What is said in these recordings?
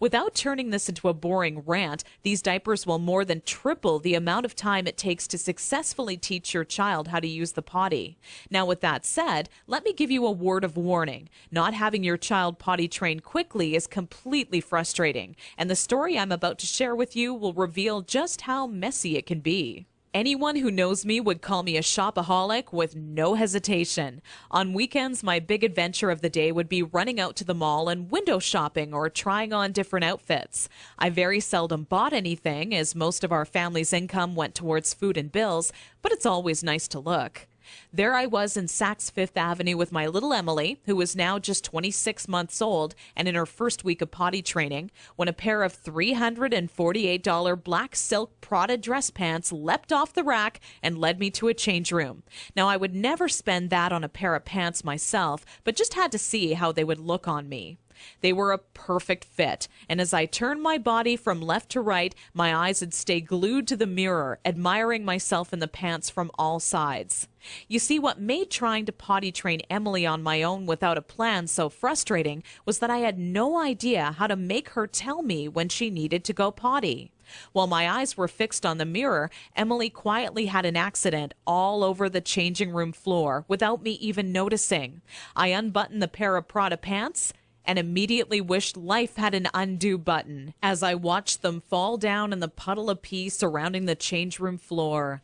Without turning this into a boring rant, these diapers will more than triple the amount of time it takes to successfully teach your child how to use the potty. Now, with that said, let me give you a word of warning. Not having your child potty trained quickly is completely frustrating, and the story I'm about to share with you will reveal just how messy it can be. Anyone who knows me would call me a shopaholic with no hesitation. On weekends, my big adventure of the day would be running out to the mall and window shopping or trying on different outfits. I very seldom bought anything, as most of our family's income went towards food and bills, but it's always nice to look. There I was in Saks Fifth Avenue with my little Emily, who was now just 26 months old and in her first week of potty training, when a pair of $348 black silk Prada dress pants leapt off the rack and led me to a change room. Now, I would never spend that on a pair of pants myself, but just had to see how they would look on me. They were a perfect fit, and as I turned my body from left to right, my eyes would stay glued to the mirror, admiring myself in the pants from all sides. You see, what made trying to potty train Emily on my own without a plan so frustrating was that I had no idea how to make her tell me when she needed to go potty. While my eyes were fixed on the mirror, Emily quietly had an accident all over the changing room floor without me even noticing. I unbuttoned the pair of Prada pants and immediately wished life had an undo button as I watched them fall down in the puddle of pee surrounding the change room floor.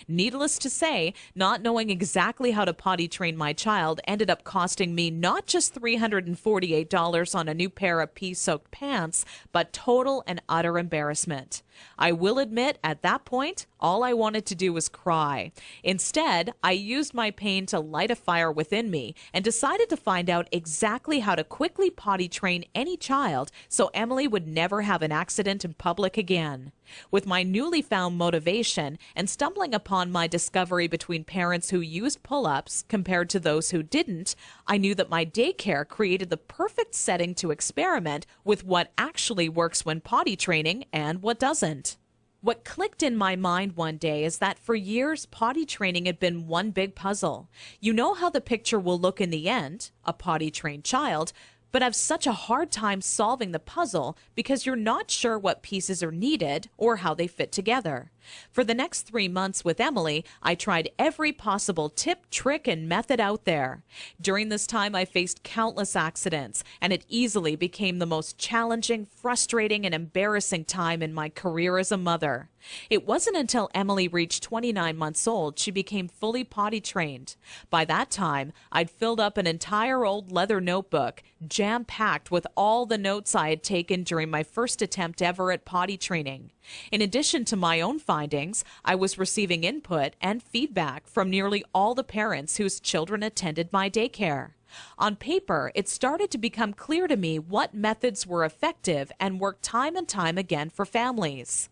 Needless to say, not knowing exactly how to potty train my child ended up costing me not just $348 on a new pair of pee-soaked pants, but total and utter embarrassment. I will admit, at that point, all I wanted to do was cry. Instead, I used my pain to light a fire within me and decided to find out exactly how to quickly potty train any child so Emily would never have an accident in public again. With my newly found motivation and stumbling upon my discovery between parents who used pull-ups compared to those who didn't, I knew that my daycare created the perfect setting to experiment with what actually works when potty training and what doesn't. What clicked in my mind one day is that for years, potty training had been one big puzzle. You know how the picture will look in the end, a potty-trained child, but have such a hard time solving the puzzle because you're not sure what pieces are needed or how they fit together. For the next 3 months with Emily, I tried every possible tip, trick, and method out there. During this time, I faced countless accidents, and it easily became the most challenging, frustrating, and embarrassing time in my career as a mother. It wasn't until Emily reached 29 months old she became fully potty trained. By that time, I'd filled up an entire old leather notebook, jam-packed with all the notes I had taken during my first attempt ever at potty training. In addition to my own findings, I was receiving input and feedback from nearly all the parents whose children attended my daycare. On paper, it started to become clear to me what methods were effective and worked time and time again for families.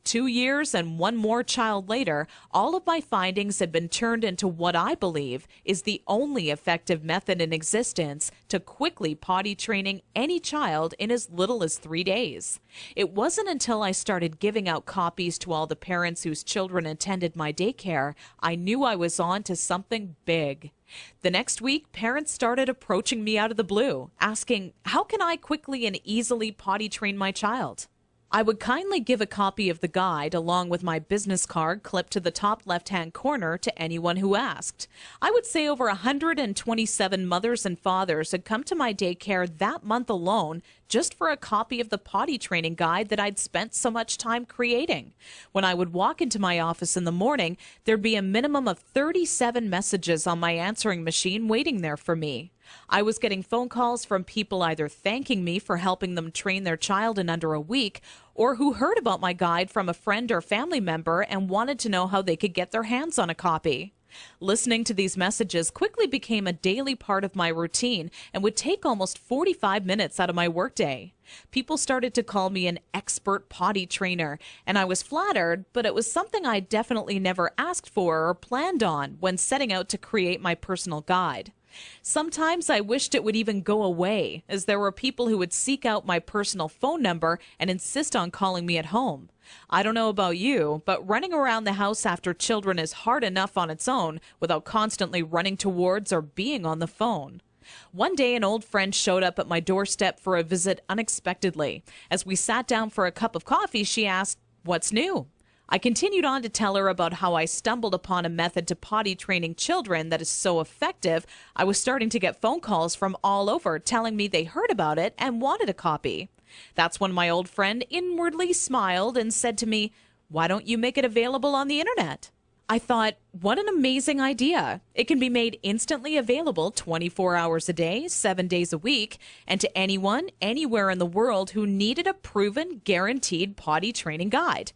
2 years and one more child later, all of my findings had been turned into what I believe is the only effective method in existence to quickly potty training any child in as little as 3 days. It wasn't until I started giving out copies to all the parents whose children attended my daycare I knew I was on to something big. The next week, parents started approaching me out of the blue, asking, how can I quickly and easily potty train my child? I would kindly give a copy of the guide along with my business card clipped to the top left-hand corner to anyone who asked. I would say over 127 mothers and fathers had come to my daycare that month alone just for a copy of the potty training guide that I'd spent so much time creating. When I would walk into my office in the morning, there'd be a minimum of 37 messages on my answering machine waiting there for me. I was getting phone calls from people either thanking me for helping them train their child in under a week or who heard about my guide from a friend or family member and wanted to know how they could get their hands on a copy. Listening to these messages quickly became a daily part of my routine and would take almost 45 minutes out of my workday. People started to call me an expert potty trainer, and I was flattered, but it was something I definitely never asked for or planned on when setting out to create my personal guide. Sometimes I wished it would even go away, as there were people who would seek out my personal phone number and insist on calling me at home. I don't know about you, but running around the house after children is hard enough on its own without constantly running towards or being on the phone. One day, an old friend showed up at my doorstep for a visit unexpectedly. As we sat down for a cup of coffee, she asked, "What's new?" I continued on to tell her about how I stumbled upon a method to potty training children that is so effective, I was starting to get phone calls from all over telling me they heard about it and wanted a copy. That's when my old friend inwardly smiled and said to me, "Why don't you make it available on the internet?" I thought, what an amazing idea. It can be made instantly available 24 hours a day, 7 days a week, and to anyone, anywhere in the world who needed a proven, guaranteed potty training guide.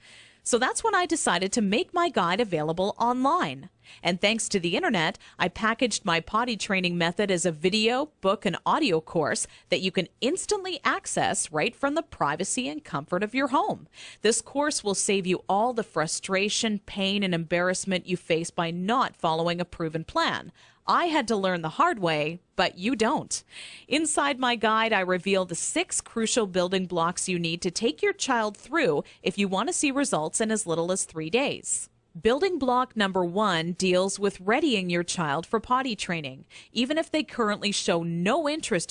So that's when I decided to make my guide available online. And thanks to the internet, I packaged my potty training method as a video, book, and audio course that you can instantly access right from the privacy and comfort of your home. This course will save you all the frustration, pain, and embarrassment you face by not following a proven plan. I had to learn the hard way, but you don't. Inside my guide, I reveal the 6 crucial building blocks you need to take your child through if you want to see results in as little as 3 days. Building block number 1 deals with readying your child for potty training. Even if they currently show no interest